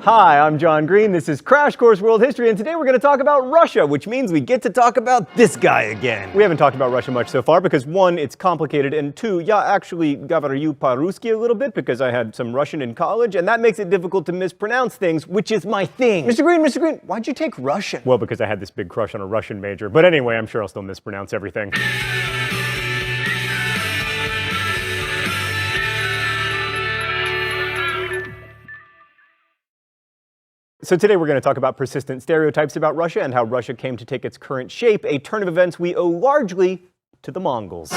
Hi, I'm John Green. This is Crash Course World History, and today we're going to talk about Russia, which means we get to talk about this guy again. We haven't talked about Russia much so far because, one, it's complicated, and two, я actually говорю по-русски a little bit because I had some Russian in college, and that makes it difficult to mispronounce things, which is my thing. Mr. Green, why'd you take Russian? Well, because I had this big crush on a Russian major, but anyway, I'm sure I'll still mispronounce everything. So today we're going to talk about persistent stereotypes about Russia and how Russia came to take its current shape, a turn of events we owe largely to the Mongols.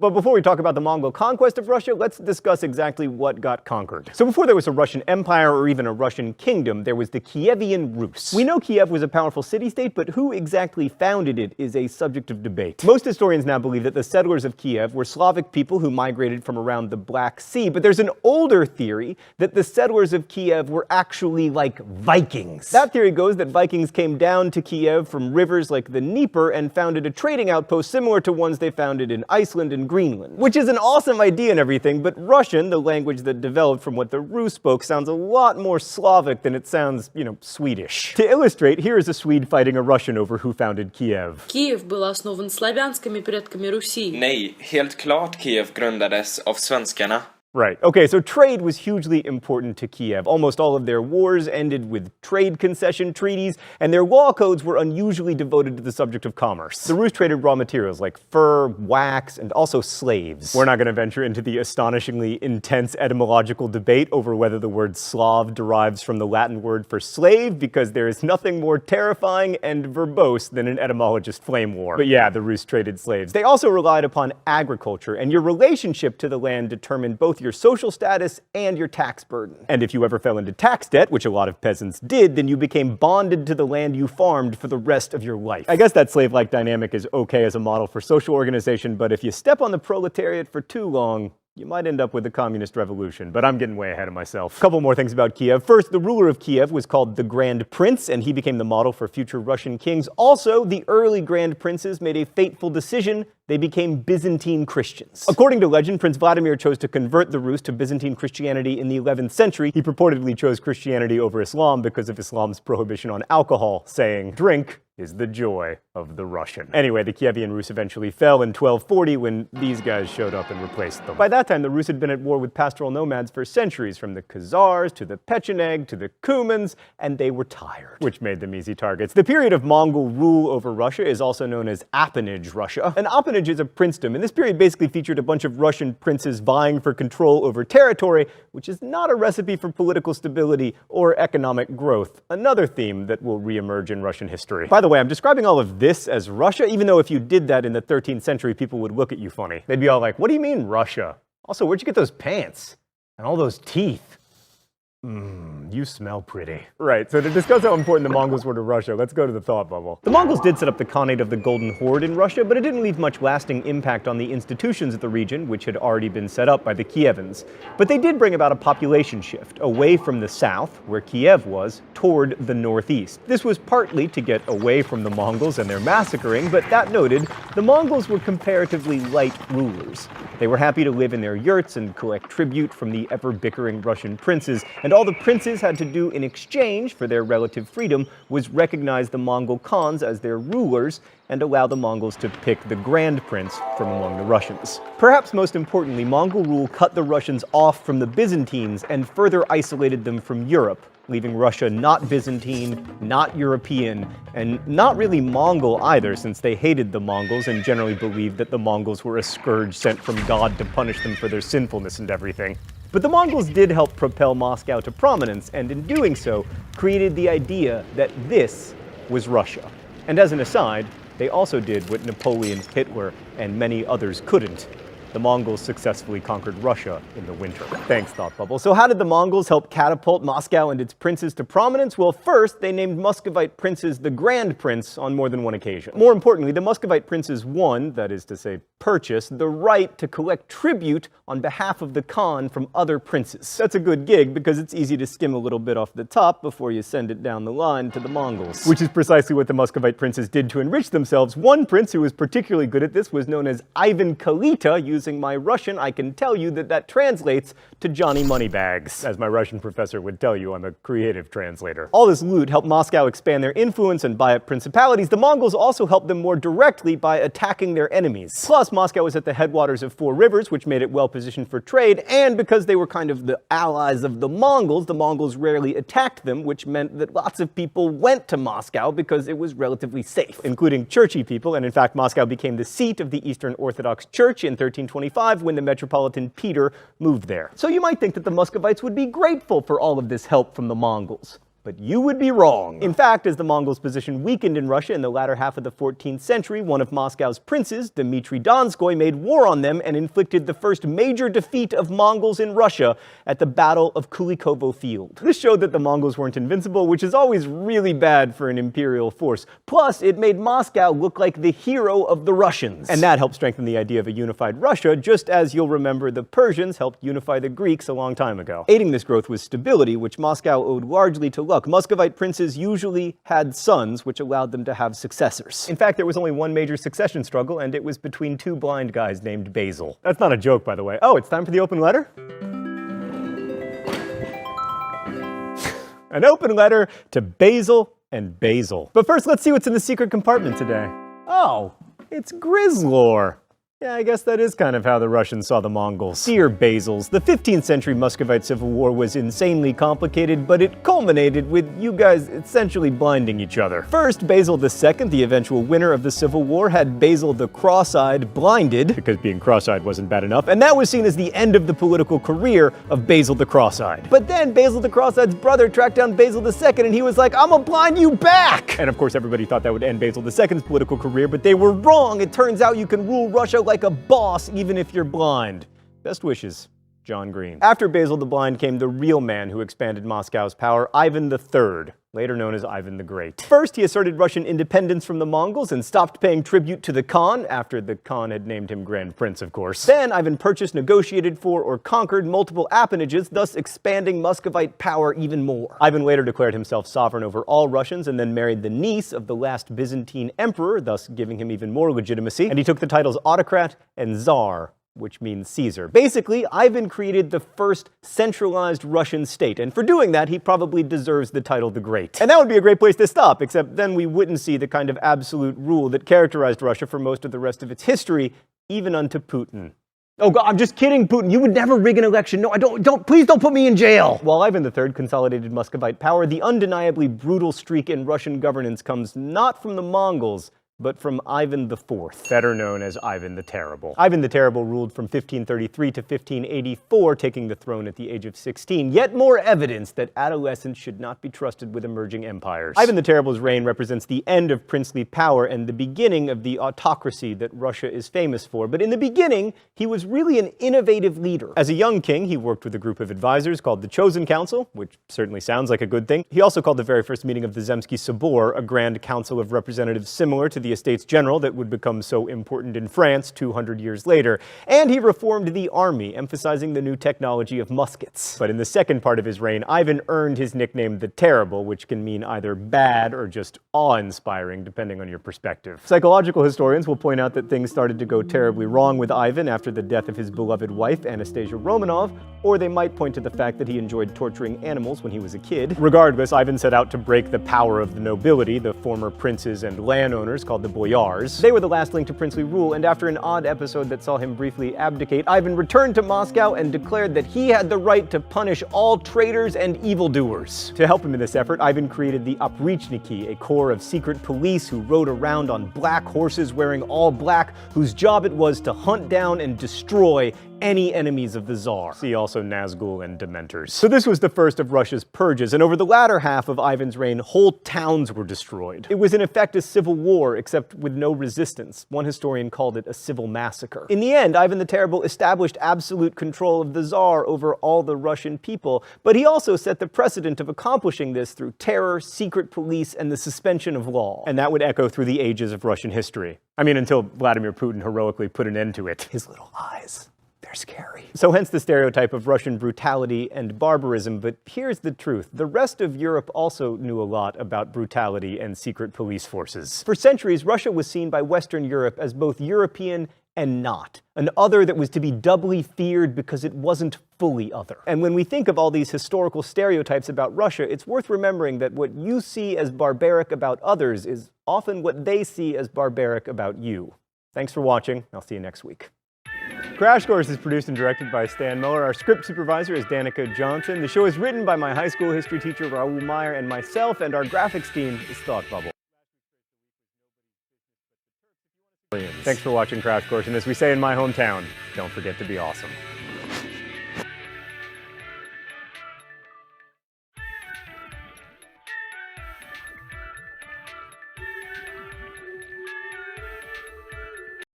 But before we talk about the Mongol conquest of Russia, let's discuss exactly what got conquered. So before there was a Russian Empire or even a Russian kingdom, there was the Kievan Rus. We know Kiev was a powerful city-state, but who exactly founded it is a subject of debate. Most historians now believe that the settlers of Kiev were Slavic people who migrated from around the Black Sea, but there's an older theory that the settlers of Kiev were actually like Vikings. That theory goes that Vikings came down to Kiev from rivers like the Dnieper and founded a trading outpost similar to ones they founded in Iceland and Greenland, which is an awesome idea and everything, but Russian, the language that developed from what the Rus spoke, sounds a lot more Slavic than it sounds, Swedish. To illustrate, here is a Swede fighting a Russian over who founded Kiev. Kiev был основан славянскими предками Руси. Nej, helt klart Kiev grundades av svenskarna. Right. Okay, so trade was hugely important to Kiev. Almost all of their wars ended with trade concession treaties, and their law codes were unusually devoted to the subject of commerce. The Rus traded raw materials like fur, wax, and also slaves. We're not going to venture into the astonishingly intense etymological debate over whether the word Slav derives from the Latin word for slave, because there is nothing more terrifying and verbose than an etymologist flame war. But yeah, the Rus traded slaves. They also relied upon agriculture, and your relationship to the land determined both your social status and your tax burden. And if you ever fell into tax debt, which a lot of peasants did, then you became bonded to the land you farmed for the rest of your life. I guess that slave-like dynamic is okay as a model for social organization, but if you step on the proletariat for too long, you might end up with a communist revolution, but I'm getting way ahead of myself. A couple more things about Kiev. First, the ruler of Kiev was called the Grand Prince, and he became the model for future Russian kings. Also, the early Grand Princes made a fateful decision. They became Byzantine Christians. According to legend, Prince Vladimir chose to convert the Rus to Byzantine Christianity in the 11th century. He purportedly chose Christianity over Islam because of Islam's prohibition on alcohol, saying, "Drink is the joy of the Russian." Anyway, the Kievan Rus eventually fell in 1240 when these guys showed up and replaced them. By that time, the Rus had been at war with pastoral nomads for centuries, from the Khazars to the Pecheneg to the Cumans, and they were tired, which made them easy targets. The period of Mongol rule over Russia is also known as appanage Russia. An appanage is a princedom, and this period basically featured a bunch of Russian princes vying for control over territory, which is not a recipe for political stability or economic growth, another theme that will reemerge in Russian history. By the way, I'm describing all of this as Russia, even though if you did that in the 13th century, people would look at you funny. They'd be all like, "What do you mean, Russia? Also, where'd you get those pants? And all those teeth? You smell pretty." Right, so to discuss how important the Mongols were to Russia, let's go to the thought bubble. The Mongols did set up the Khanate of the Golden Horde in Russia, but it didn't leave much lasting impact on the institutions of the region, which had already been set up by the Kievans. But they did bring about a population shift, away from the south, where Kiev was, toward the northeast. This was partly to get away from the Mongols and their massacring, but that noted, the Mongols were comparatively light rulers. They were happy to live in their yurts and collect tribute from the ever-bickering Russian princes, and all the princes had to do in exchange for their relative freedom was recognize the Mongol Khans as their rulers and allow the Mongols to pick the Grand Prince from among the Russians. Perhaps most importantly, Mongol rule cut the Russians off from the Byzantines and further isolated them from Europe, leaving Russia not Byzantine, not European, and not really Mongol either, since they hated the Mongols and generally believed that the Mongols were a scourge sent from God to punish them for their sinfulness and everything. But the Mongols did help propel Moscow to prominence, and in doing so, created the idea that this was Russia. And as an aside, they also did what Napoleon, Hitler, and many others couldn't. The Mongols successfully conquered Russia in the winter. Thanks, Thought Bubble. So how did the Mongols help catapult Moscow and its princes to prominence? Well, first, they named Muscovite princes the Grand Prince on more than one occasion. More importantly, the Muscovite princes won, that is to say, purchase the right to collect tribute on behalf of the Khan from other princes. That's a good gig because it's easy to skim a little bit off the top before you send it down the line to the Mongols. Which is precisely what the Muscovite princes did to enrich themselves. One prince who was particularly good at this was known as Ivan Kalita. Using my Russian, I can tell you that translates to Johnny Moneybags. As my Russian professor would tell you, I'm a creative translator. All this loot helped Moscow expand their influence and buy up principalities. The Mongols also helped them more directly by attacking their enemies. Plus, Moscow was at the headwaters of 4 rivers, which made it well positioned for trade, and because they were kind of the allies of the Mongols rarely attacked them, which meant that lots of people went to Moscow because it was relatively safe, including churchy people, and in fact, Moscow became the seat of the Eastern Orthodox Church in 1325 when the Metropolitan Peter moved there. So you might think that the Muscovites would be grateful for all of this help from the Mongols. But you would be wrong. In fact, as the Mongols' position weakened in Russia in the latter half of the 14th century, one of Moscow's princes, Dmitry Donskoy, made war on them and inflicted the first major defeat of Mongols in Russia at the Battle of Kulikovo Field. This showed that the Mongols weren't invincible, which is always really bad for an imperial force. Plus, it made Moscow look like the hero of the Russians. And that helped strengthen the idea of a unified Russia, just as you'll remember the Persians helped unify the Greeks a long time ago. Aiding this growth was stability, which Moscow owed largely to luck. Muscovite princes usually had sons, which allowed them to have successors. In fact, there was only one major succession struggle, and it was between 2 blind guys named Basil. That's not a joke, by the way. Oh, it's time for the open letter? An open letter to Basil and Basil. But first, let's see what's in the secret compartment today. Oh, it's Grizzlor. Yeah, I guess that is kind of how the Russians saw the Mongols. Dear Basils, the 15th century Muscovite civil war was insanely complicated, but it culminated with you guys essentially blinding each other. First, Basil II, the eventual winner of the civil war, had Basil the Cross-Eyed blinded, because being cross-eyed wasn't bad enough, and that was seen as the end of the political career of Basil the Cross-Eyed. But then Basil the Cross-Eyed's brother tracked down Basil II, and he was like, "I'm gonna blind you back!" And of course everybody thought that would end Basil II's political career, but they were wrong. It turns out you can rule Russia like a boss even if you're blind. Best wishes, John Green. After Basil the Blind came the real man who expanded Moscow's power, Ivan III, later known as Ivan the Great. First, he asserted Russian independence from the Mongols and stopped paying tribute to the Khan, after the Khan had named him Grand Prince, of course. Then, Ivan purchased, negotiated for, or conquered multiple appanages, thus expanding Muscovite power even more. Ivan later declared himself sovereign over all Russians and then married the niece of the last Byzantine emperor, thus giving him even more legitimacy, and he took the titles autocrat and czar, which means Caesar. Basically, Ivan created the first centralized Russian state, and for doing that, he probably deserves the title the Great. And that would be a great place to stop, except then we wouldn't see the kind of absolute rule that characterized Russia for most of the rest of its history, even unto Putin. Oh God, I'm just kidding, Putin. You would never rig an election. No, please don't put me in jail. While Ivan III consolidated Muscovite power, the undeniably brutal streak in Russian governance comes not from the Mongols, but from Ivan IV, better known as Ivan the Terrible. Ivan the Terrible ruled from 1533 to 1584, taking the throne at the age of 16. Yet more evidence that adolescents should not be trusted with emerging empires. Ivan the Terrible's reign represents the end of princely power and the beginning of the autocracy that Russia is famous for. But in the beginning, he was really an innovative leader. As a young king, he worked with a group of advisors called the Chosen Council, which certainly sounds like a good thing. He also called the very first meeting of the Zemsky Sobor, a grand council of representatives similar to the Estates General that would become so important in France 200 years later. And he reformed the army, emphasizing the new technology of muskets. But in the second part of his reign, Ivan earned his nickname the Terrible, which can mean either bad or just awe-inspiring, depending on your perspective. Psychological historians will point out that things started to go terribly wrong with Ivan after the death of his beloved wife, Anastasia Romanov, or they might point to the fact that he enjoyed torturing animals when he was a kid. Regardless, Ivan set out to break the power of the nobility, the former princes and landowners called the boyars. They were the last link to princely rule, and after an odd episode that saw him briefly abdicate, Ivan returned to Moscow and declared that he had the right to punish all traitors and evildoers. To help him in this effort, Ivan created the Oprichniki, a corps of secret police who rode around on black horses wearing all black, whose job it was to hunt down and destroy any enemies of the Tsar. See also Nazgul and Dementors. So this was the first of Russia's purges, and over the latter half of Ivan's reign, whole towns were destroyed. It was in effect a civil war, except with no resistance. One historian called it a civil massacre. In the end, Ivan the Terrible established absolute control of the Tsar over all the Russian people, but he also set the precedent of accomplishing this through terror, secret police, and the suspension of law. And that would echo through the ages of Russian history. I mean, until Vladimir Putin heroically put an end to it. His little eyes. They're scary. So hence the stereotype of Russian brutality and barbarism, but here's the truth. The rest of Europe also knew a lot about brutality and secret police forces. For centuries, Russia was seen by Western Europe as both European and not. An other that was to be doubly feared because it wasn't fully other. And when we think of all these historical stereotypes about Russia, it's worth remembering that what you see as barbaric about others is often what they see as barbaric about you. Thanks for watching. I'll see you next week. Crash Course is produced and directed by Stan Miller. Our script supervisor is Danica Johnson. The show is written by my high school history teacher, Raoul Meyer, and myself, and our graphics team is Thought Bubble. Thanks for watching Crash Course, and as we say in my hometown, don't forget to be awesome.